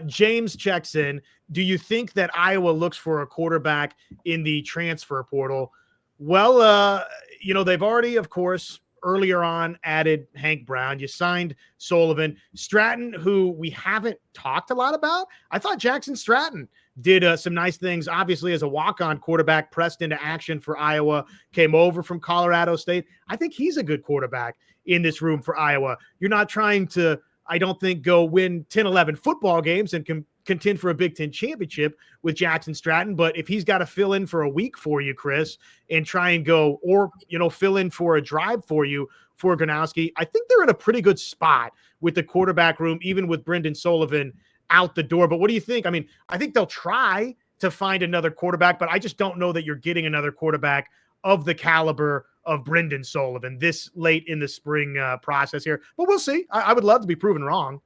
James checks in. Do you think that Iowa looks for a quarterback in the transfer portal? Well, they've already, of course, earlier on added Hank Brown. You signed Sullivan. Stratton, who we haven't talked a lot about. I thought Jackson Stratton did some nice things, obviously, as a walk-on quarterback, pressed into action for Iowa, came over from Colorado State. I think he's a good quarterback in this room for Iowa. You're not trying to, I don't think, go win 10, 11 football games and contend for a Big Ten championship with Jackson Stratton. But if he's got to fill in for a week for you, Chris, and try and go, or, fill in for a drive for you for Gronowski, I think they're in a pretty good spot with the quarterback room, even with Brendan Sullivan out the door. But what do you think? I mean, I think they'll try to find another quarterback, but I just don't know that you're getting another quarterback of the caliber of Brendan Sullivan this late in the spring process here. But we'll see. I would love to be proven wrong.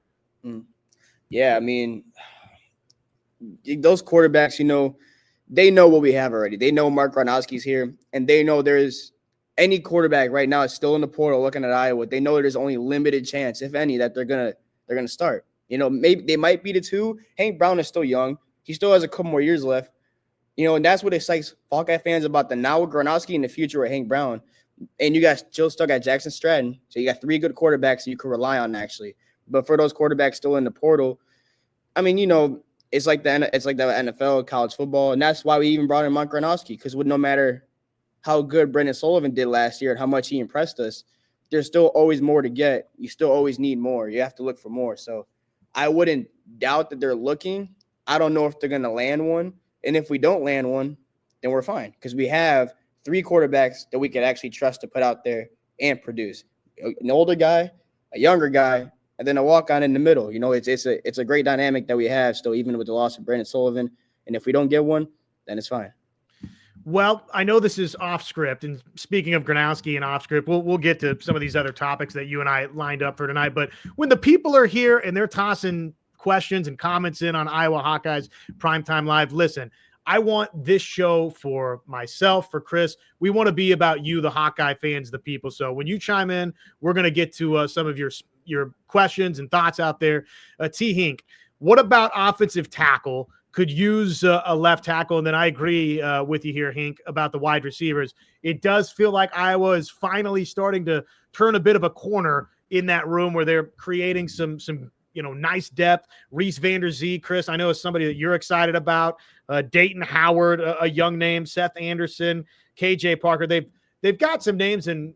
Yeah, I mean, those quarterbacks, they know what we have already. They know Mark Gronowski's here, and they know there's any quarterback right now is still in the portal looking at Iowa. They know there's only limited chance, if any, that they're gonna start. Maybe they might be the two. Hank Brown is still young. He still has a couple more years left. And that's what excites Hawkeye fans about the now with Gronowski and the future with Hank Brown. And you guys still got Jackson Stratton. So you got three good quarterbacks that you can rely on, actually. But for those quarterbacks still in the portal, I mean, it's like the NFL, college football. And that's why we even brought in Mark Gronowski, because no matter how good Brendan Sullivan did last year and how much he impressed us, there's still always more to get. You still always need more. You have to look for more. So I wouldn't doubt that they're looking. I don't know if they're going to land one. And if we don't land one, then we're fine, because we have three quarterbacks that we could actually trust to put out there and produce. An older guy, a younger guy, and then a walk-on in the middle. It's a great dynamic that we have still, even with the loss of Brendan Sullivan. And if we don't get one, then it's fine. Well, I know this is off script, and speaking of Gronowski and off script, we'll get to some of these other topics that you and I lined up for tonight. But when the people are here and they're tossing questions and comments in on Iowa Hawkeyes Primetime Live, listen, I want this show for myself, for Chris. We want to be about you, the Hawkeye fans, the people. So when you chime in, we're going to get to some of your questions and thoughts out there. T. Hink, what about offensive tackle? Could use a left tackle. And then I agree with you here, Hink, about the wide receivers. It does feel like Iowa is finally starting to turn a bit of a corner in that room where they're creating some nice depth. Reese Vander-Zee, Chris, I know is somebody that you're excited about. Dayton Howard, a young name. Seth Anderson, KJ Parker. They've got some names, and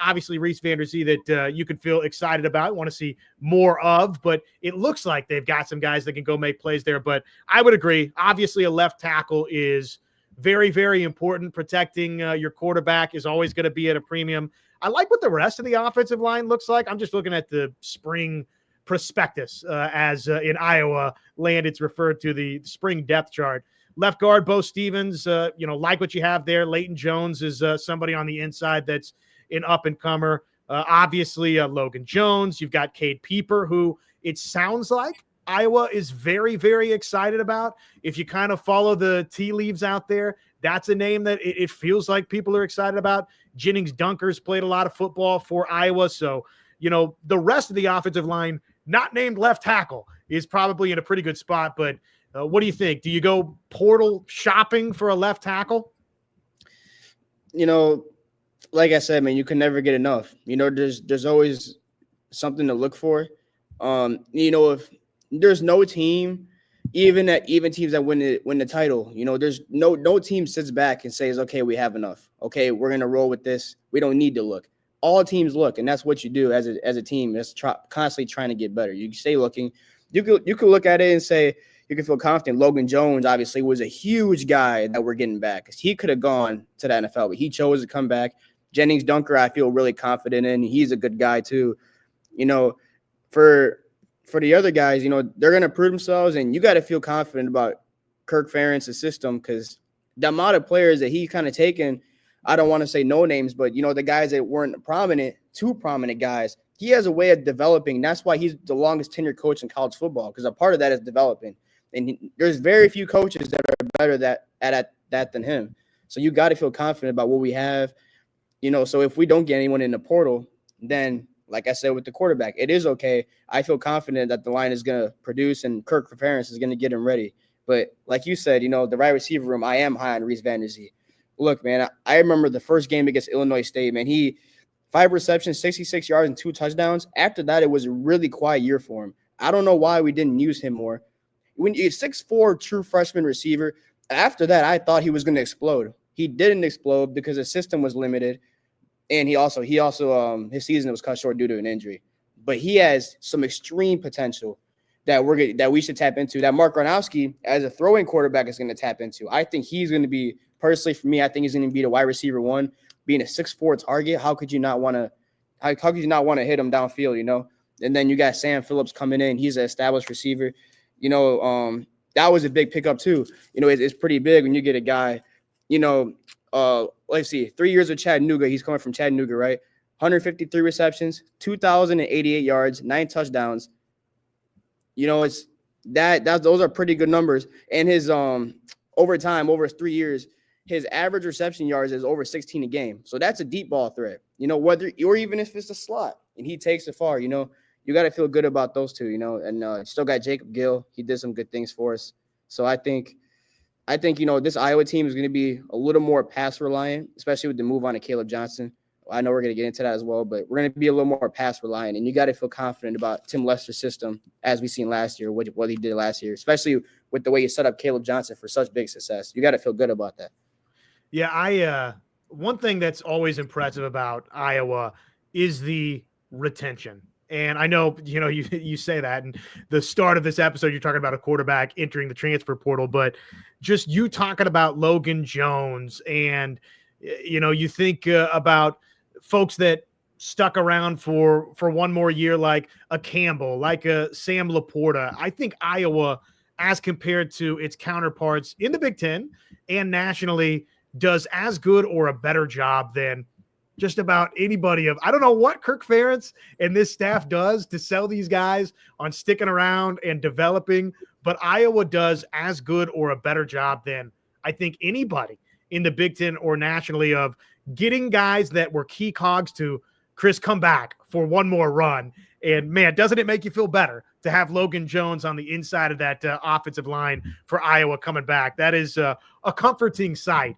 obviously Reese Vander-Zee that you could feel excited about, want to see more of. But it looks like they've got some guys that can go make plays there. But I would agree. Obviously, a left tackle is very, very important. Protecting your quarterback is always going to be at a premium. I like what the rest of the offensive line looks like. I'm just looking at the spring prospectus, as in Iowa land, it's referred to, the spring depth chart. Left guard, Bo Stevens, like what you have there. Leighton Jones is somebody on the inside that's an up-and-comer. Obviously, Logan Jones. You've got Cade Pieper, who it sounds like Iowa is very, very excited about. If you kind of follow the tea leaves out there, that's a name that it feels like people are excited about. Jennings Dunker's played a lot of football for Iowa. So, the rest of the offensive line, not named left tackle, is probably in a pretty good spot. But what do you think? Do you go portal shopping for a left tackle? Like I said, man, you can never get enough. There's always something to look for. If there's no team, even teams that win the title, there's no team sits back and says, okay, we have enough. Okay, we're gonna roll with this. We don't need to look. All teams look, and that's what you do as a team. That's constantly trying to get better. You stay looking. You could look at it and say, you can feel confident. Logan Jones obviously was a huge guy that we're getting back, because he could have gone to the NFL, but he chose to come back. Jennings Dunker, I feel really confident in. He's a good guy too. For the other guys, they're going to prove themselves, and you got to feel confident about Kirk Ferentz's system, because the amount of players that he kind of taken, I don't want to say no names, but, the guys that weren't two prominent guys, he has a way of developing. That's why he's the longest tenured coach in college football, because a part of that is developing. And there's very few coaches that are better at that than him. So you got to feel confident about what we have. So if we don't get anyone in the portal, then like I said with the quarterback, it is okay. I feel confident that the line is going to produce and Kirk Ferentz is going to get him ready. But like you said, the wide receiver room, I am high on Reese Van Der Zee. Look, man, I remember the first game against Illinois State, man. He 5 receptions, 66 yards, and 2 touchdowns. After that, it was a really quiet year for him. I don't know why we didn't use him more. When you're 6'4", true freshman receiver, after that, I thought he was going to explode. He didn't explode because the system was limited, and he also his season was cut short due to an injury. But he has some extreme potential that we should tap into. That Mark Gronowski, as a throwing quarterback, is going to tap into. I think he's going to be, personally for me, I think he's going to be the wide receiver one. Being a 6'4" target, how could you not want to hit him downfield? And then you got Sam Phillips coming in. He's an established receiver. That was a big pickup too. It's pretty big when you get a guy. Let's see, 3 years with Chattanooga. He's coming from Chattanooga, right? 153 receptions, 2,088 yards, 9 touchdowns. Those are pretty good numbers. And his over 3 years, his average reception yards is over 16 a game. So that's a deep ball threat. Whether or even if it's a slot and he takes it far, you got to feel good about those two, and still got Jacob Gill. He did some good things for us. So I think this Iowa team is going to be a little more pass reliant, especially with the move on to Caleb Johnson. I know we're going to get into that as well, but we're going to be a little more pass reliant, and you got to feel confident about Tim Lester's system as we seen last year, what he did last year, especially with the way you set up Caleb Johnson for such big success. You got to feel good about that. Yeah, one thing that's always impressive about Iowa is the retention. And I know, you say that, and the start of this episode, you're talking about a quarterback entering the transfer portal, but just you talking about Logan Jones, and you think about folks that stuck around for one more year, like a Campbell, like a Sam Laporta. I think Iowa, as compared to its counterparts in the Big Ten and nationally, does as good or a better job than just about anybody. I don't know what Kirk Ferentz and this staff does to sell these guys on sticking around and developing, but Iowa does as good or a better job than I think anybody in the Big Ten or nationally of getting guys that were key cogs to Chris come back for one more run. And man, doesn't it make you feel better to have Logan Jones on the inside of that offensive line for Iowa coming back? That is a comforting sight.